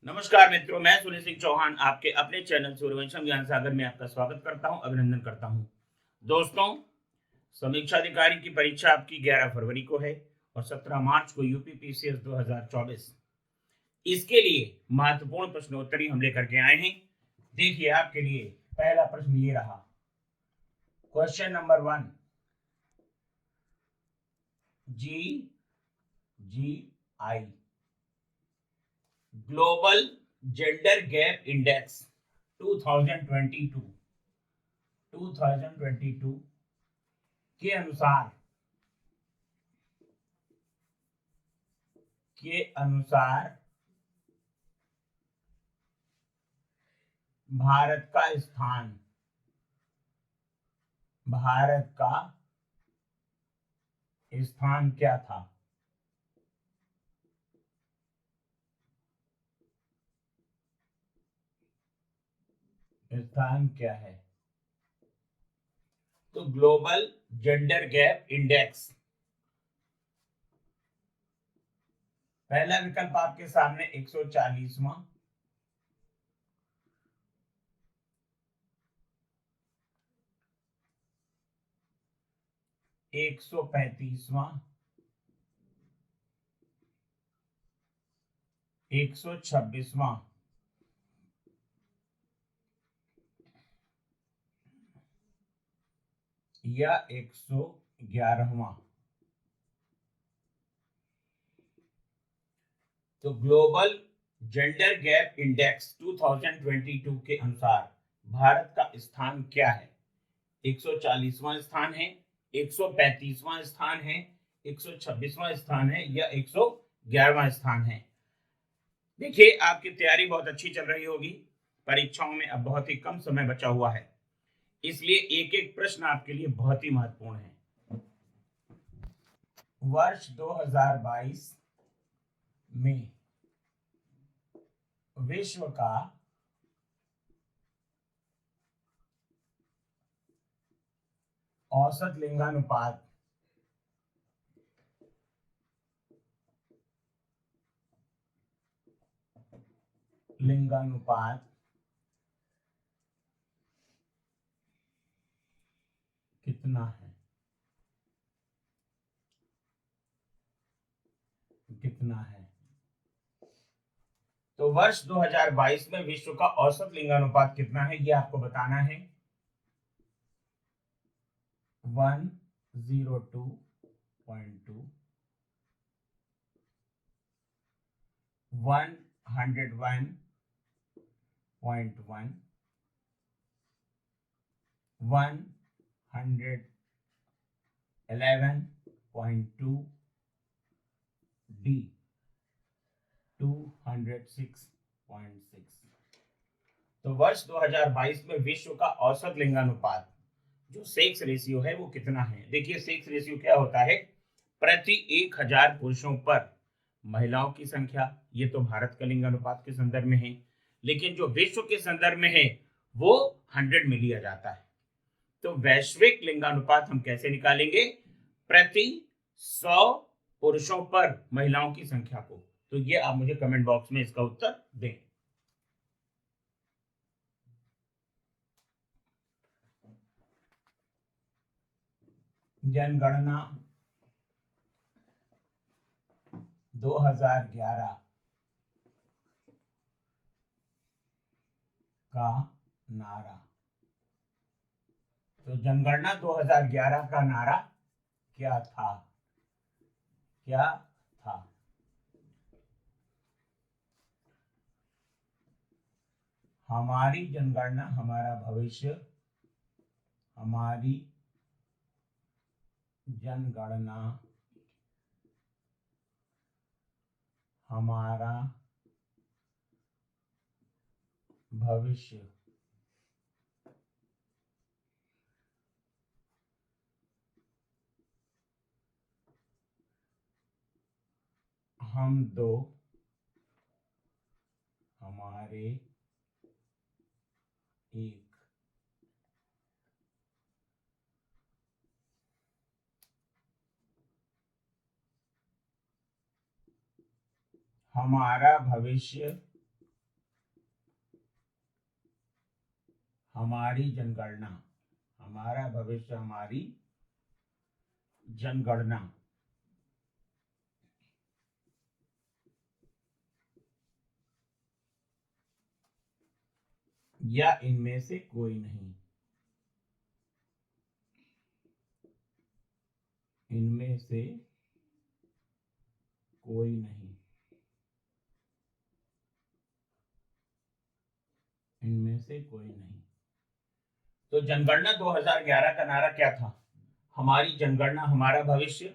नमस्कार मित्रों, मैं सुनील सिंह चौहान आपके अपने चैनल सूर्यवंशम ज्ञान सागर में आपका स्वागत करता हूं, अभिनंदन करता हूं। दोस्तों, समीक्षा अधिकारी की परीक्षा आपकी 11 फरवरी को है और 17 मार्च को यूपी पीसीएस 2024। इसके लिए महत्वपूर्ण प्रश्नोत्तरी हम लेकर के आए हैं। देखिए, आपके लिए पहला प्रश्न ये रहा। Question number 1, GGI global gender gap index 2022 के अनुसार भारत का स्थान क्या था? स्थान क्या है? तो ग्लोबल जेंडर गैप इंडेक्स, पहला विकल्प आपके सामने 140वां, 135वां, 126वां या 111वां। तो ग्लोबल जेंडर गैप इंडेक्स 2022 के अनुसार भारत का स्थान क्या है? 140वां स्थान है, 135वां स्थान है, 126वां स्थान है या 111वां स्थान है? देखिए, आपकी तैयारी बहुत अच्छी चल रही होगी। परीक्षाओं में अब बहुत ही कम समय बचा हुआ है, इसलिए एक एक प्रश्न आपके लिए बहुत ही महत्वपूर्ण है। वर्ष 2022 में विश्व का औसत लिंगानुपात कितना है? तो वर्ष 2022 में विश्व का औसत लिंगानुपात कितना है, ये आपको बताना है। 102.2, 101.1, 111.2, डी 206.6। तो वर्ष 2022 में विश्व का औसत लिंगानुपात जो सेक्स रेशियो है वो कितना है? देखिए, सेक्स रेशियो क्या होता है? प्रति 1000 पुरुषों पर महिलाओं की संख्या। ये तो भारत का लिंगानुपात के संदर्भ में है, लेकिन जो विश्व के संदर्भ में है वो 100 में लिया जाता है। तो वैश्विक लिंगानुपात हम कैसे निकालेंगे? प्रति 100 पुरुषों पर महिलाओं की संख्या को। तो ये आप मुझे कमेंट बॉक्स में इसका उत्तर दें। जनगणना 2011 का नारा। तो जनगणना 2011 का नारा क्या था? हमारी जनगणना हमारा भविष्य, हमारी जनगणना हमारा भविष्य। हम दो हमारे एक। हमारा भविष्य हमारी जनगणना, हमारा भविष्य हमारी जनगणना। या इनमें से कोई नहीं, इनमें से कोई नहीं, इनमें से कोई नहीं। तो जनगणना 2011 का नारा क्या था? हमारी जनगणना हमारा भविष्य,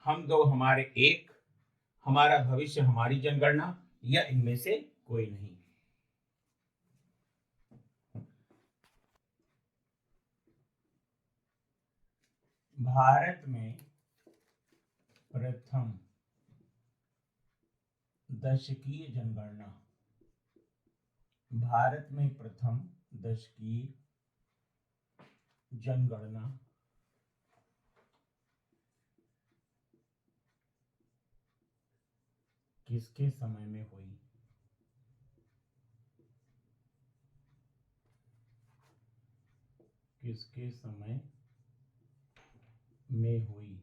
हम दो हमारे एक, हमारा भविष्य हमारी जनगणना, या इनमें से कोई नहीं। भारत में प्रथम दशकीय जनगणना, भारत में प्रथम दशकीय जनगणना किसके समय में हुई? किसके समय में हुई?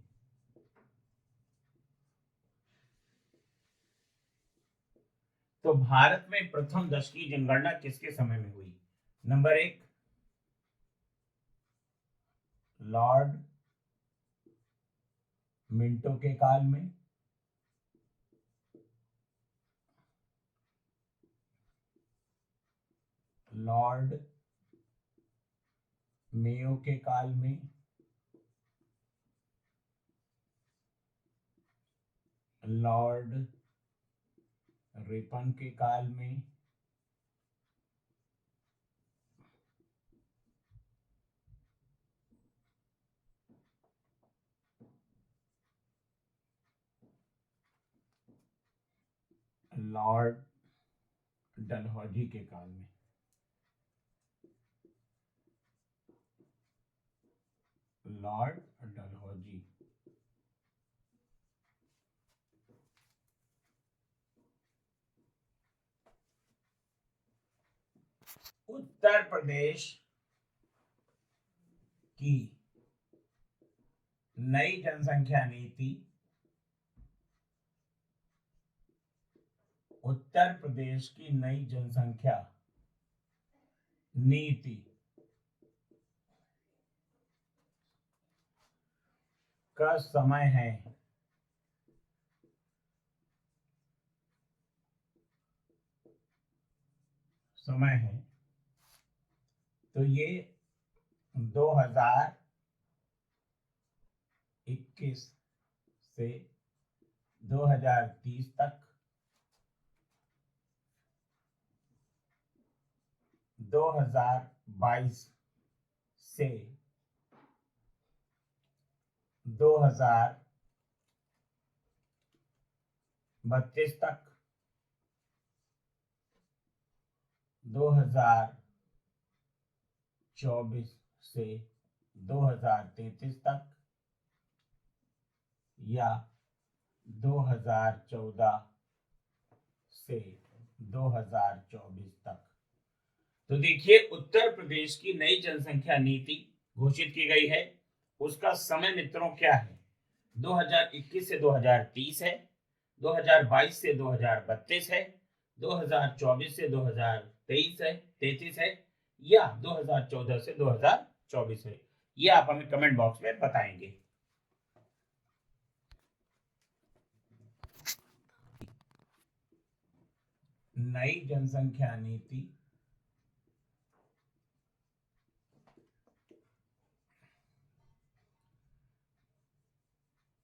तो भारत में प्रथम दशकीय जनगणना किसके समय में हुई? नंबर 1 लॉर्ड मिंटो के काल में, लॉर्ड मेयो के काल में, लॉर्ड रिपन के काल में, लॉर्ड डलहौजी के काल में। लॉर्ड डलहौजी। उत्तर प्रदेश की नई जनसंख्या नीति, उत्तर प्रदेश की नई जनसंख्या नीति का समय है तो ये 2021 से 2030 तक, 2022 से 2032 तक, 2024 से 2033 तक, या 2014 से 2024 तक। तो देखिए, उत्तर प्रदेश की नई जनसंख्या नीति घोषित की गई है। उसका समय मित्रों क्या है? 2021 से 2030 है, 2022 से 2032 है, 2024 से 2023 है, 33 है, या 2014 से 2024 है। ये आप हमें कमेंट बॉक्स में बताएंगे। नई जनसंख्या नीति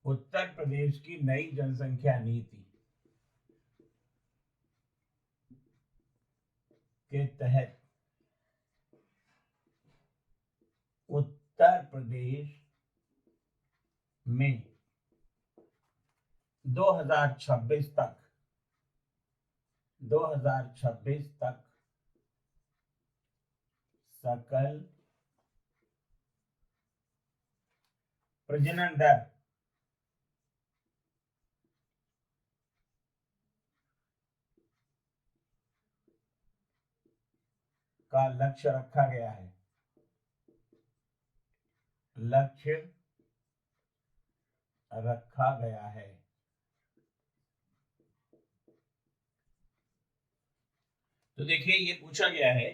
उत्तर प्रदेश की नई जनसंख्या नीति के तहत उत्तर प्रदेश में 2026 तक 2026 तक सकल प्रजनन दर का लक्ष्य रखा गया है, लक्ष्य रखा गया है। तो देखिए ये पूछा गया है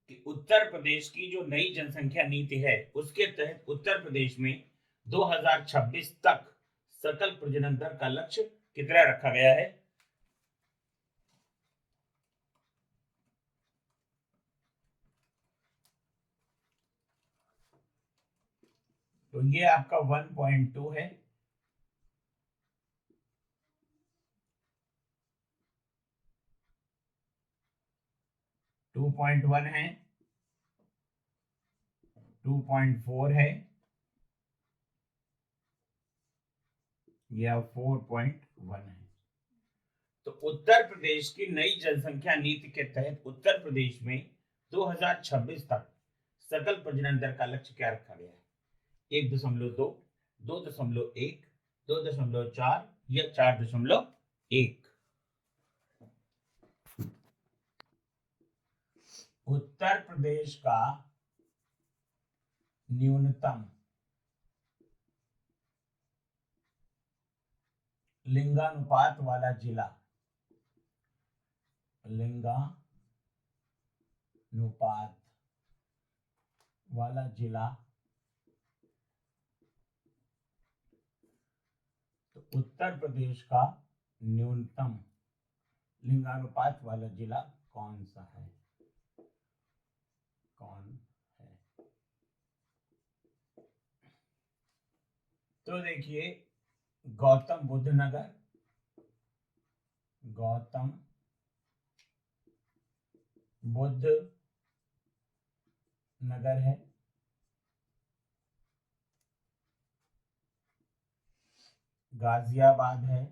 कि उत्तर प्रदेश की जो नई जनसंख्या नीति है उसके तहत उत्तर प्रदेश में 2026 तक सकल प्रजनन दर का लक्ष्य कितना रखा गया है। तो ये आपका 1.2 है, 2.1 है, 2.4 है या 4.1 है। तो उत्तर प्रदेश की नई जनसंख्या नीति के तहत उत्तर प्रदेश में 2026 तक सकल प्रजनन दर का लक्ष्य क्या रखा गया है? 1.2, 2.1, 2.4 या 4.1। उत्तर प्रदेश का न्यूनतम लिंगानुपात वाला जिला, लिंगानुपात वाला जिला, तो उत्तर प्रदेश का न्यूनतम लिंगानुपात वाला जिला कौन सा है? कौन है? तो देखिए गौतम बुद्ध नगर, गौतम बुद्ध नगर है, गाजियाबाद है,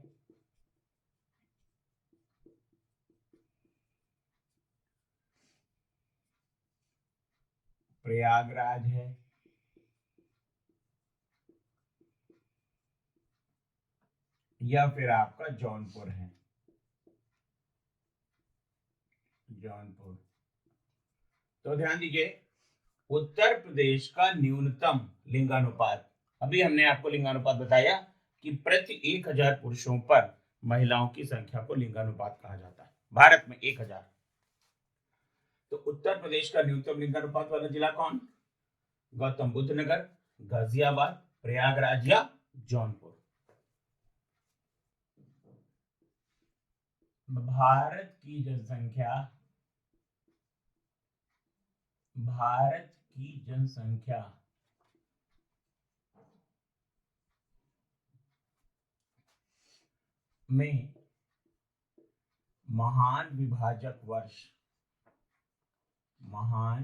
प्रयागराज है, या फिर आपका जौनपुर है, जौनपुर। तो ध्यान दीजिए उत्तर प्रदेश का न्यूनतम लिंगानुपात, अभी हमने आपको लिंगानुपात बताया कि प्रति 1000 पुरुषों पर महिलाओं की संख्या को लिंगानुपात कहा जाता है। भारत में 1000। तो उत्तर प्रदेश का न्यूनतम लिंगानुपात वाला जिला कौन? गौतम बुद्ध नगर, गाजियाबाद, प्रयागराज या जौनपुर। भारत की जनसंख्या, भारत की जनसंख्या में महान विभाजक वर्ष, महान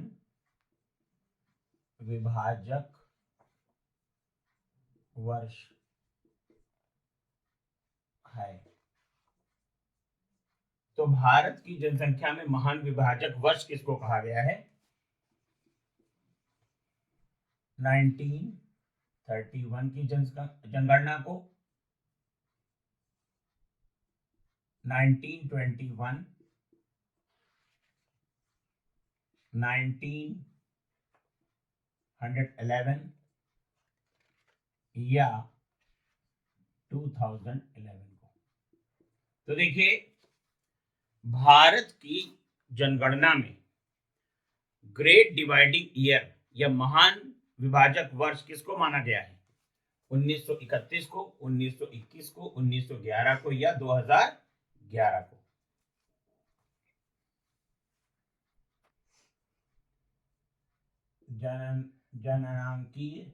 विभाजक वर्ष है। तो भारत की जनसंख्या में महान विभाजक वर्ष किसको कहा गया है? 1931 की जनगणना को, 1921, 1911 या 2011 को। तो देखिए भारत की जनगणना में ग्रेट डिवाइडिंग ईयर या महान विभाजक वर्ष किसको माना गया है? 1931 को, 1921 को, 1911 को या 2011 को। जनांकीय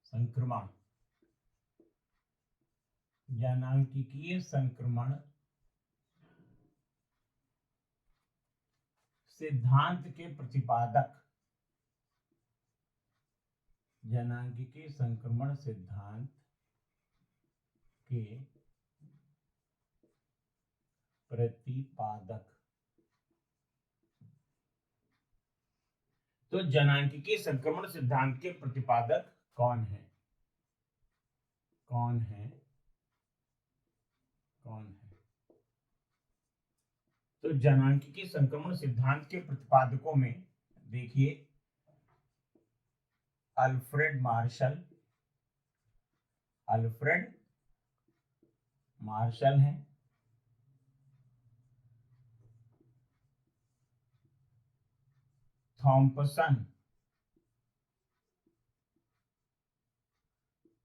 संक्रमण, जनांकीय संक्रमण सिद्धांत के प्रतिपादक, जनांकीय संक्रमण सिद्धांत के प्रतिपादक। तो जनांकीय संक्रमण सिद्धांत के प्रतिपादक कौन है? कौन है? तो जनांकिकी संक्रमण सिद्धांत के प्रतिपादकों में देखिए अल्फ्रेड मार्शल हैं, थॉम्पसन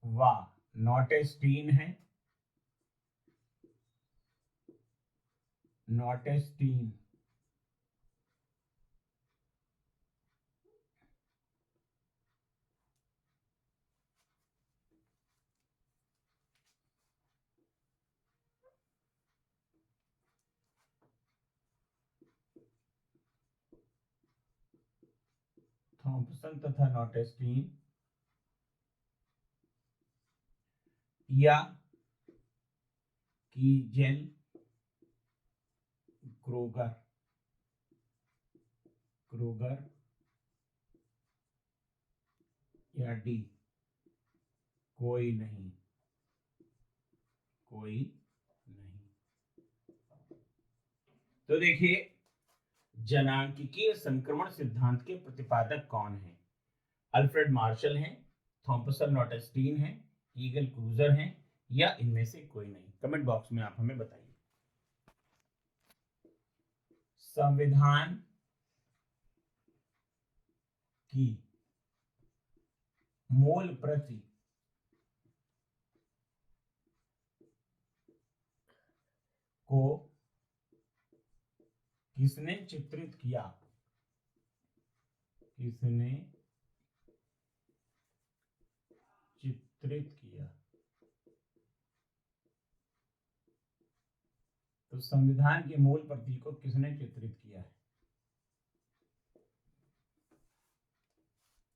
व नॉटेस्टीन है, थॉम्पसन तथा नॉटेस्टीन या कीजेल क्रूगर या डी कोई नहीं। तो देखिए जनांकिकीय संक्रमण सिद्धांत के प्रतिपादक कौन हैं? अल्फ्रेड मार्शल हैं, थॉम्पसन नॉटेस्टीन हैं, ईगल क्रूजर हैं या इनमें से कोई नहीं? कमेंट बॉक्स में आप हमें बताइए। संविधान की मूल प्रति को किसने चित्रित किया? तो संविधान की मूल प्रति को किसने चित्रित किया है?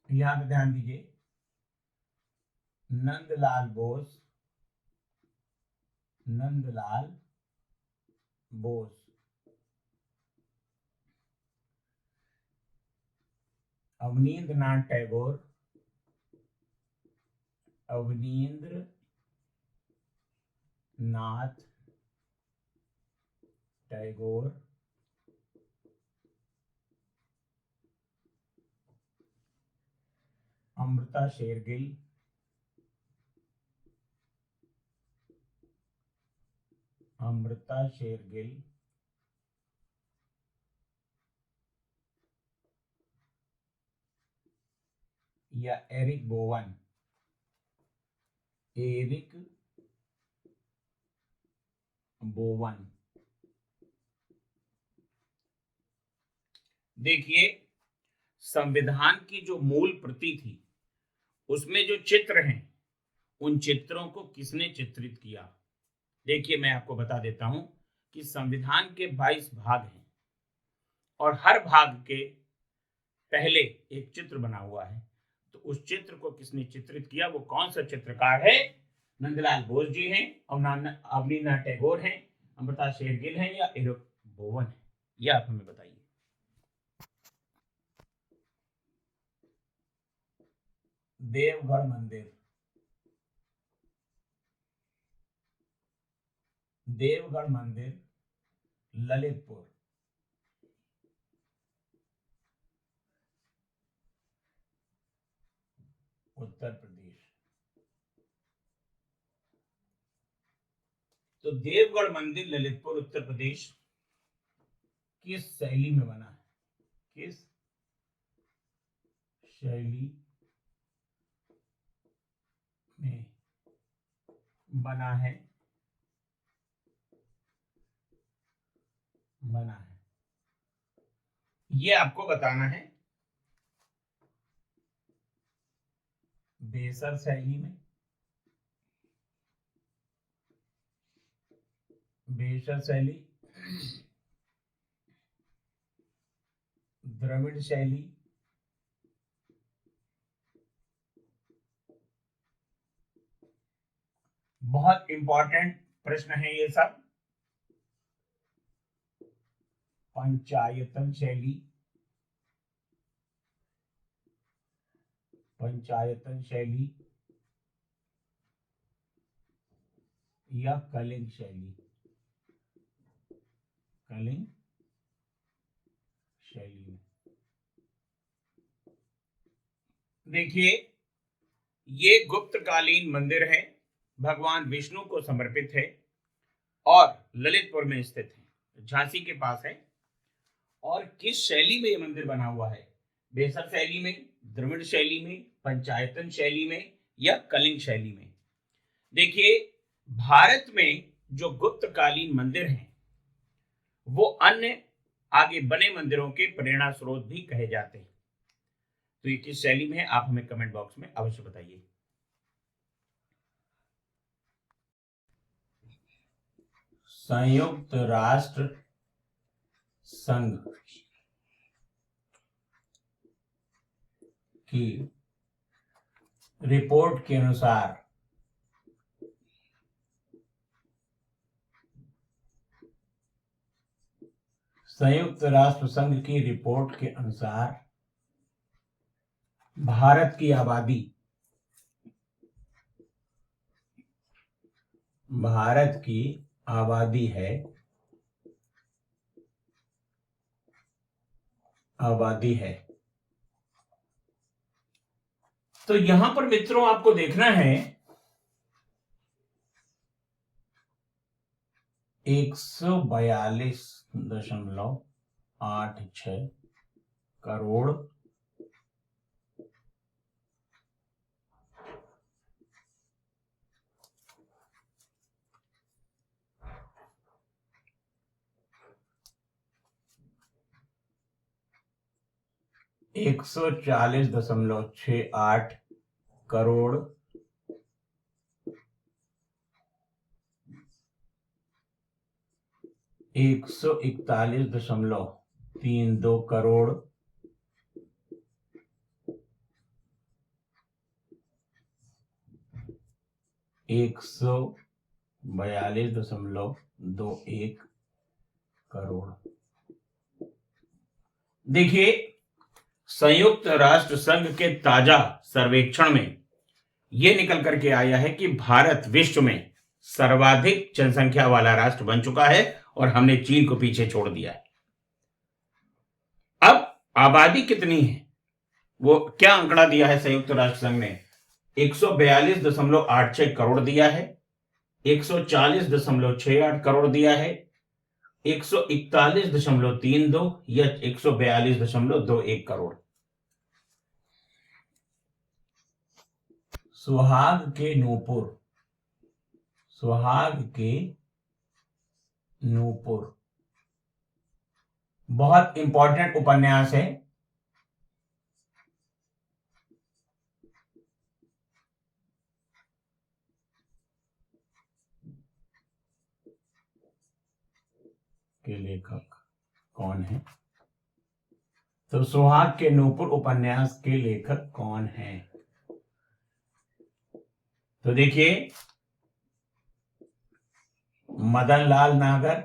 यहां पे ध्यान दीजिए, नंदलाल बोस, अवनींद्रनाथ टैगोर, अमृता शेरगिल या एरिक बोवन। देखिए संविधान की जो मूल प्रति थी उसमें जो चित्र हैं उन चित्रों को किसने चित्रित किया? देखिए मैं आपको बता देता हूं कि संविधान के 22 भाग हैं और हर भाग के पहले एक चित्र बना हुआ है। तो उस चित्र को किसने चित्रित किया? वो कौन सा चित्रकार है? नंदलाल बोस जी हैं, अवनींद्रनाथ टैगोर हैं, अमृता शेरगिल हैं या एरिक बोवन है? यह आप हमें बताइए। देवगढ़ मंदिर ललितपुर, उत्तर प्रदेश। तो देवगढ़ मंदिर ललितपुर उत्तर प्रदेश किस शैली में बना है? किस शैली में बना है? ये आपको बताना है। बेसर शैली में, द्रविड़ शैली, बहुत इंपॉर्टेंट प्रश्न है ये सब। पंचायतन शैली या कलिंग शैली? शैली में। देखिए, ये गुप्तकालीन मंदिर है, भगवान विष्णु को समर्पित है और ललितपुर में स्थित है, झांसी के पास है। और किस शैली में ये मंदिर बना हुआ है? बेसर शैली में, द्रविड़ शैली में, पंचायतन शैली में या कलिंग शैली में? देखिए, भारत में जो गुप्तकालीन मंदिर हैं वो अन्य आगे बने मंदिरों के प्रेरणा स्रोत भी कहे जाते हैं। तो ये किस शैली में है, आप हमें कमेंट बॉक्स में अवश्य बताइए। संयुक्त राष्ट्र संघ की रिपोर्ट के अनुसार संयुक्त राष्ट्र संघ की रिपोर्ट के अनुसार भारत की आबादी है। तो यहां पर मित्रों आपको देखना है 142.86 करोड़ 141.68 करोड़ 141.32 करोड़ 142.21 करोड़। देखिए, संयुक्त राष्ट्र संघ के ताजा सर्वेक्षण में यह निकल करके आया है कि भारत विश्व में सर्वाधिक जनसंख्या वाला राष्ट्र बन चुका है और हमने चीन को पीछे छोड़ दिया है। अब आबादी कितनी है, वो क्या आंकड़ा दिया है संयुक्त राष्ट्र संघ ने? 142.86 करोड़ दिया है, 140.68 करोड़ दिया है, 141.32 या 142.21 करोड़। सुहाग के नूपुर बहुत इंपॉर्टेंट उपन्यास है। के लेखक कौन है? तो सुहाग के नूपुर उपन्यास के लेखक कौन है? तो देखिए, मदन लाल नागर,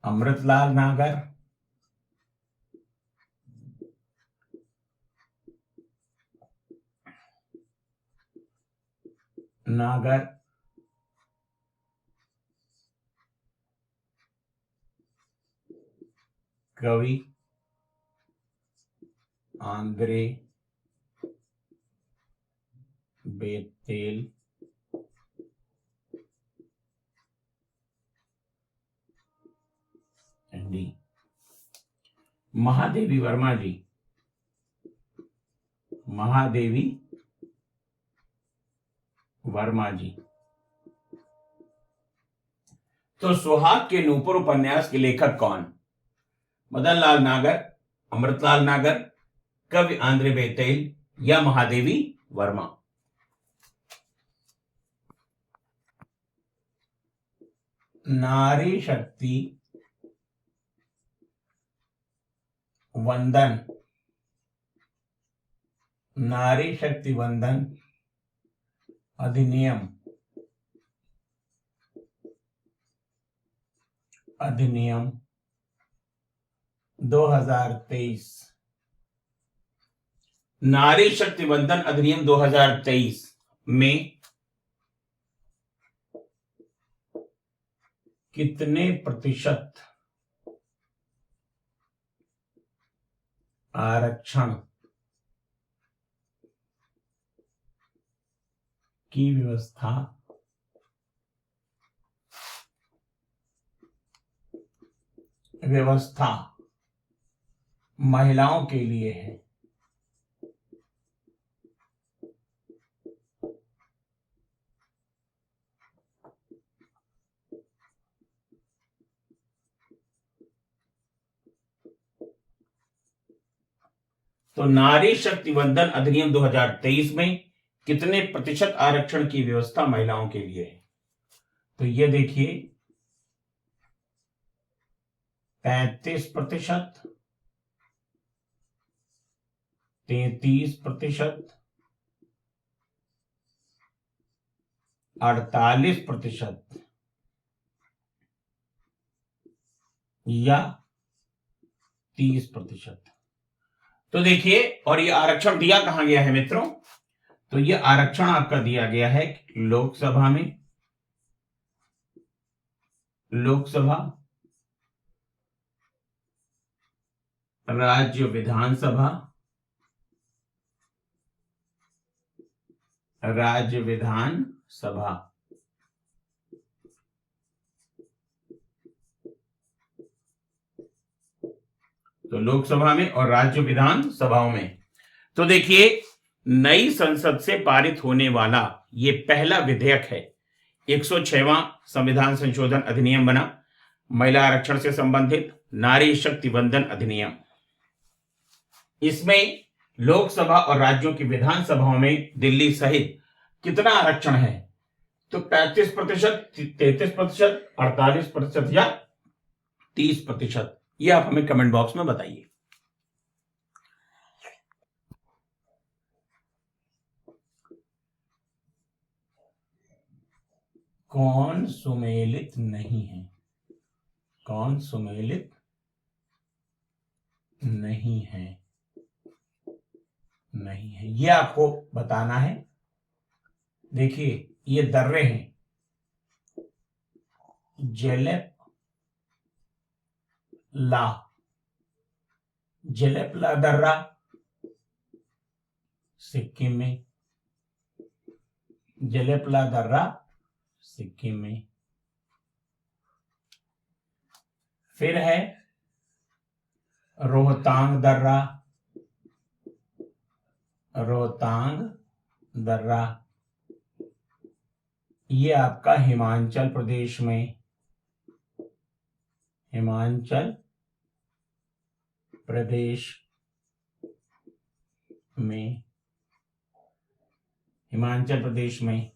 अमृतलाल नागर, कवि आंद्रे बेतेल, डी महादेवी वर्मा जी। तो सुहाग के नूपुर उपन्यास के लेखक कौन? मदन लाल नागर, अमृतलाल नागर, कवि आंद्रे बेतेल या महादेवी वर्मा? नारी शक्ति वंदन अधिनियम 2023 नारी शक्ति वंदन अधिनियम 2023 में कितने प्रतिशत आरक्षण की व्यवस्था महिलाओं के लिए है? तो नारी शक्ति वंदन अधिनियम 2023 में कितने प्रतिशत आरक्षण की व्यवस्था महिलाओं के लिए है? तो ये देखिए 35%, 33%, 48% या 30%। तो देखिए, और ये आरक्षण दिया कहां गया है मित्रों? तो ये आरक्षण आपका दिया गया है लोकसभा में, लोकसभा, राज्य विधानसभा, राज्य विधानसभा, तो लोकसभा में और राज्य विधानसभाओं में। तो देखिए, नई संसद से पारित होने वाला ये पहला विधेयक है। 106वां संविधान संशोधन अधिनियम बना, महिला आरक्षण से संबंधित नारी शक्ति वंदन अधिनियम। इसमें लोकसभा और राज्यों की विधानसभाओं में दिल्ली सहित कितना आरक्षण है? तो 35%, 33%, 48% या 30%? ये आप हमें कमेंट बॉक्स में बताइए। कौन सुमेलित नहीं है? कौन सुमेलित नहीं है? नहीं है, ये आपको बताना है। देखिए, ये दर्रे हैं, जेलेपला, जेलेपला दर्रा सिक्किम में, जेलेपला दर्रा सिक्किम में। फिर है रोहतांग दर्रा, रोहतांग दर्रा, ये आपका हिमाचल प्रदेश में, हिमाचल प्रदेश में, हिमाचल प्रदेश में।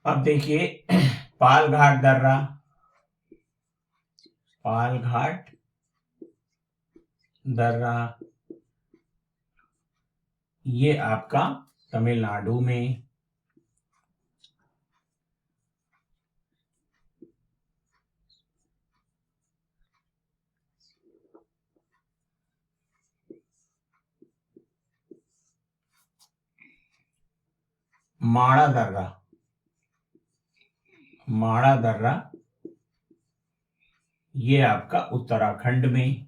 अब देखिए पालघाट दर्रा, पालघाट दर्रा, ये आपका तमिलनाडु में। माड़ा दर्रा, माड़ा दर्रा, ये आपका उत्तराखंड में।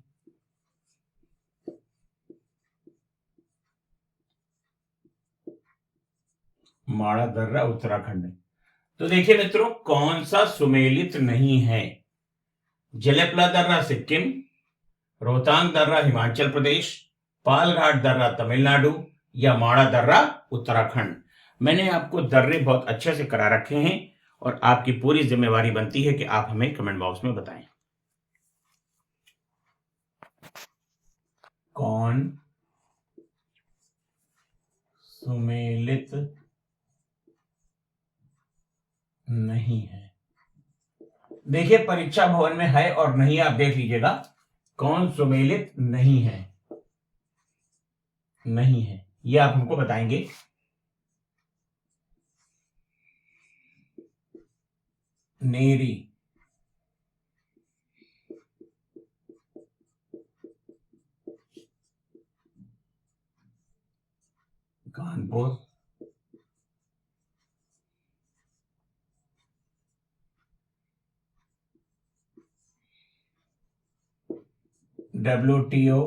माड़ा दर्रा उत्तराखंड में। तो देखिए मित्रों, कौन सा सुमेलित नहीं है? जलेपला दर्रा सिक्किम, रोहतांग दर्रा हिमाचल प्रदेश, पालघाट दर्रा तमिलनाडु या माड़ा दर्रा उत्तराखंड। मैंने आपको दर्रे बहुत अच्छे से करा रखे हैं और आपकी पूरी जिम्मेवारी बनती है कि आप हमें कमेंट बॉक्स में बताएं कौन सुमेलित नहीं है। देखिए, परीक्षा भवन में है और नहीं, आप देख लीजिएगा कौन सुमेलित नहीं है। नहीं है, ये आप हमको बताएंगे। NEERI, Kanpur, WTO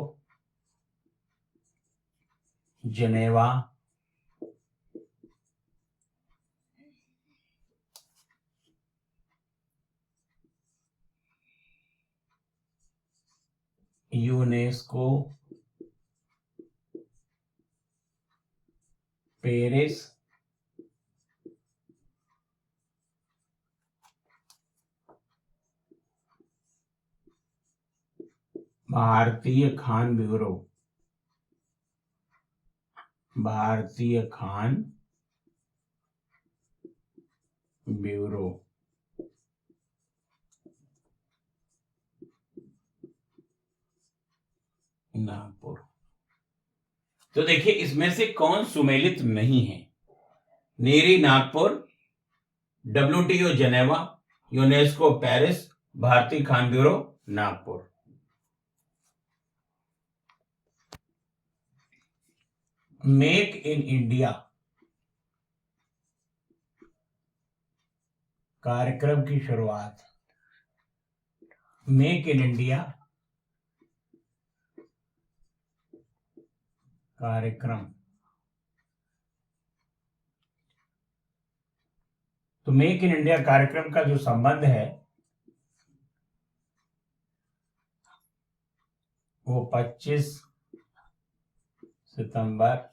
Geneva, UNESCO Paris, भारतीय खान ब्यूरो, भारतीय खान ब्यूरो, नागपुर। तो देखिए इसमें से कौन सुमेलित नहीं है? NEERI Nagpur, WTO Geneva, UNESCO Paris, भारतीय खान bureau Nagpur. Make in India कार्यक्रम की शुरुआत, मेक इन इंडिया कार्यक्रम। तो मेक इन इंडिया कार्यक्रम का जो संबंध है वो 25 सितंबर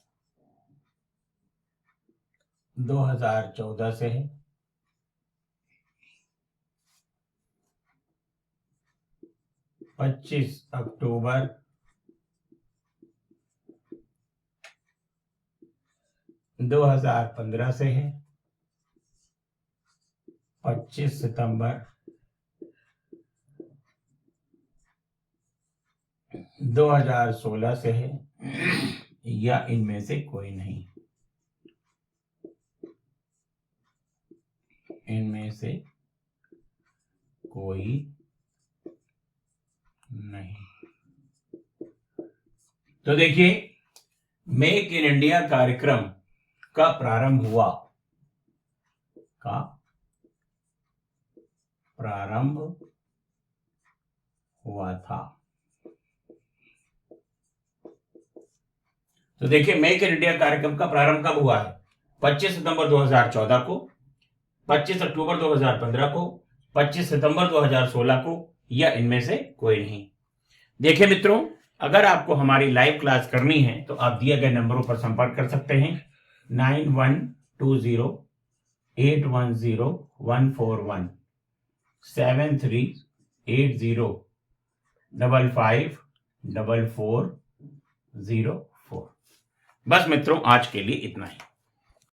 2014 से है। 25 अक्टूबर 2015 से है। 25 सितंबर 2016 से है, या इनमें से कोई नहीं, इनमें से कोई नहीं। तो देखिए मेक इन इंडिया कार्यक्रम का प्रारंभ हुआ था। तो देखिए मेक इन इंडिया कार्यक्रम का प्रारंभ कब हुआ है? 25 सितंबर 2014 को, 25 अक्टूबर 2015 को, 25 सितंबर 2016 को, या इनमें से कोई नहीं। देखिए मित्रों, अगर आपको हमारी लाइव क्लास करनी है तो आप दिए गए नंबरों पर संपर्क कर सकते हैं 9120810141 7380554404। बस मित्रों आज के लिए इतना ही।